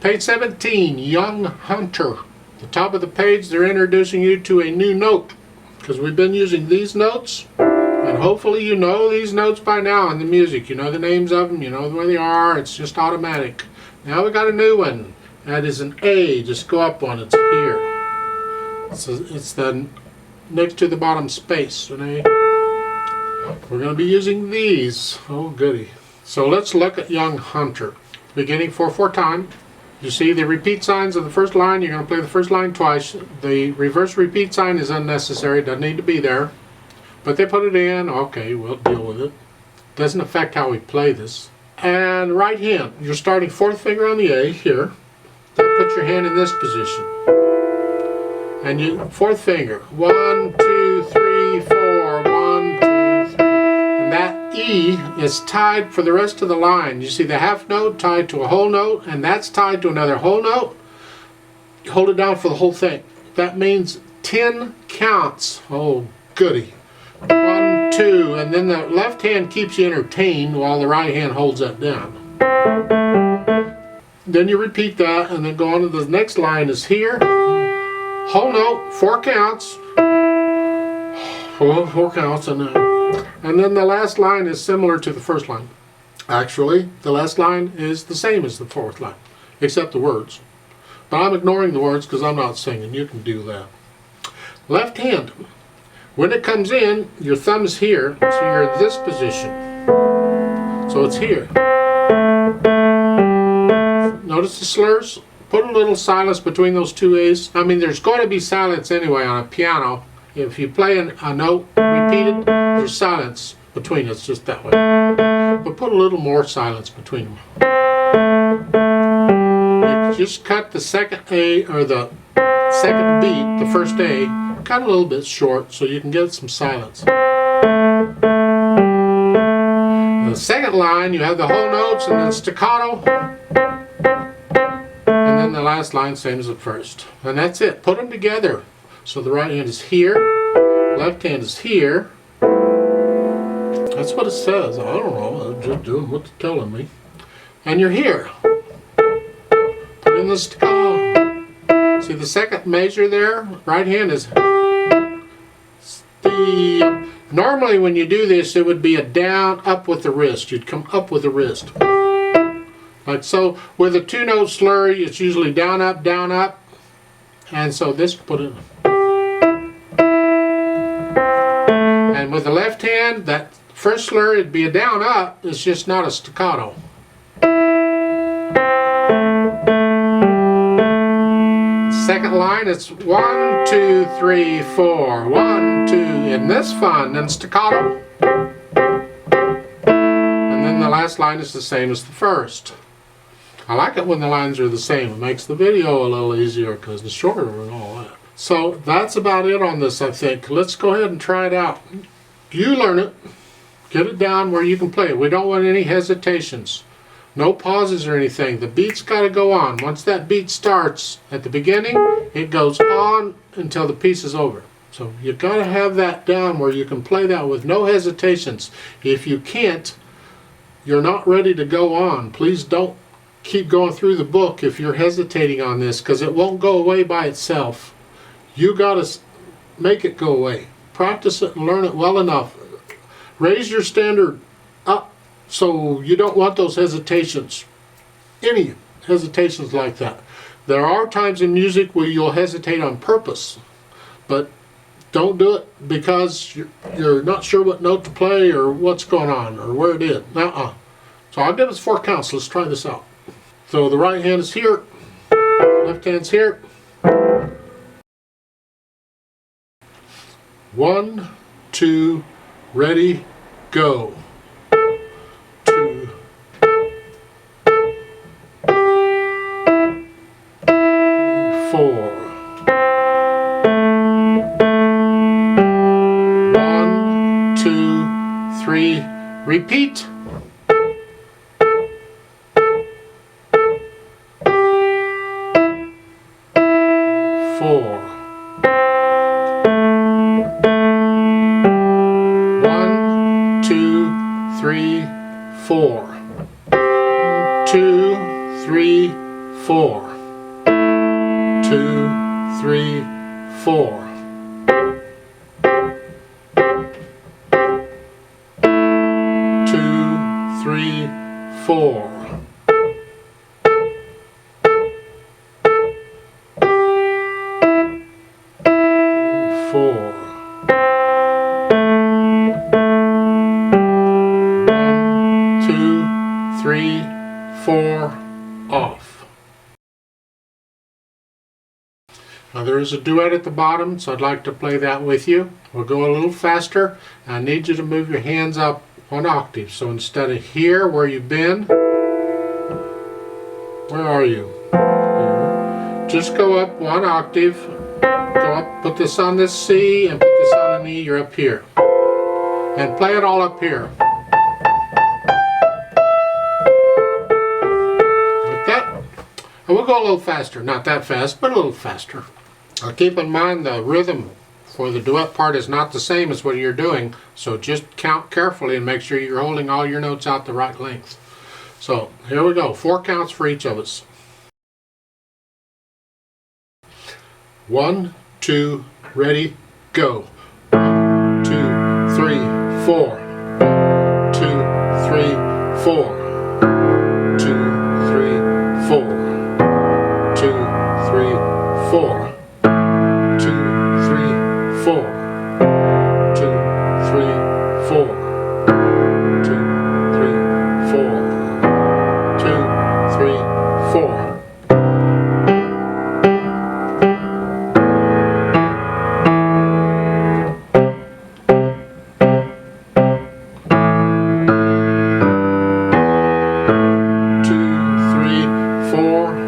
Page 17, Young Hunter. At the top of the page, they're introducing you to a new note, because we've been using these notes, and hopefully you know these notes by now in the music. You know the names of them, you know where they are, it's just automatic. Now we got a new one. That is an A. Just go up one, it's here. It's the next to the bottom space, an A. We're going to be using these. Oh goody. So let's look at Young Hunter. Beginning 4/4 time. You see the repeat signs of the first line. You're going to play the first line twice. The reverse repeat sign is unnecessary. Doesn't need to be there. But they put it in. Okay, we'll deal with it. Doesn't affect how we play this. And right hand. You're starting 4th finger on the A here. Then put your hand in this position. And you 4th finger. 1, 2, 3, 4. 1, 2, 3. And that E is tied for the rest of the line. You see the half note tied to a whole note, and that's tied to another whole note. You hold it down for the whole thing. That means 10 counts. Oh, goody. 1, 2, and then the left hand keeps you entertained while the right hand holds that down. Then you repeat that, and then go on to the next line is here. Whole note, 4 counts. 4 counts, and then the last line is similar to the first line. Actually, the last line is the same as the 4th line, except the words. But I'm ignoring the words because I'm not singing. You can do that. Left hand. When it comes in, your thumb is here, so you're in this position. So it's here. Notice the slurs? Put a little silence between those two A's. I mean, there's going to be silence anyway on a piano. If you play a note repeated, there's silence between it, just that way. But put a little more silence between them. You just cut the second A, or the second beat, the first A, cut a little bit short so you can get some silence. The second line, you have the whole notes and then staccato. And then the last line, same as the first. And that's it. Put them together. So the right hand is here, left hand is here. That's what it says. I don't know. I'm just doing what they're telling me. And you're here. Put in the staccato. See the second measure there? Right hand is the. Normally when you do this, it would be a down, up with the wrist. You'd come up with the wrist. Like so. With a 2-note slurry, it's usually down, up, down, up. And so this, put it. And with the left hand, that first slur, it'd be a down, up. It's just not a staccato. Second line, it's 1, 2, 3, 4. 1, 2. Isn't this fun? Then staccato. And then the last line is the same as the first. I like it when the lines are the same. It makes the video a little easier because it's shorter and all that. So that's about it on this, I think. Let's go ahead and try it out. You learn it. Get it down where you can play it. We don't want any hesitations. No pauses or anything. The beat's got to go on. Once that beat starts at the beginning, it goes on until the piece is over. So you've got to have that down where you can play that with no hesitations. If you can't, you're not ready to go on. Please don't keep going through the book if you're hesitating on this, because it won't go away by itself. You got to make it go away. Practice it and learn it well enough. Raise your standard up so you don't want those hesitations. Any hesitations like that. There are times in music where you'll hesitate on purpose, but don't do it because you're not sure what note to play or what's going on or where it is. So I'll give us 4 counts. Let's try this out. So the right hand is here, left hand's here. 1, 2, ready, go. 2, 4. 1, 2, 3, repeat. 4. 1, 2, 3, 4. 2, 3, 4. 2, 3, 4. 2, 3, 4. 4. 1, 2, 3, 4, off. Now there is a duet at the bottom, so I'd like to play that with you. We'll go a little faster. I need you to move your hands up 1 octave. So instead of here where you've been, where are you? Here. Just go up 1 octave. Go up, put this on this C and put this on an E, you're up here. And play it all up here. Like that. And we'll go a little faster. Not that fast, but a little faster. Now keep in mind the rhythm for the duet part is not the same as what you're doing, so just count carefully and make sure you're holding all your notes out the right length. So here we go, 4 counts for each of us. 1, 2, ready, go. 1, 2, 3, 4. 1, 2, 3, 4. 2, 3, 4. 2, 3, 4. 2, 3, 4. 2, 3, 4. 2, 3, 4. 2, 3, 4. 2, 3, 4.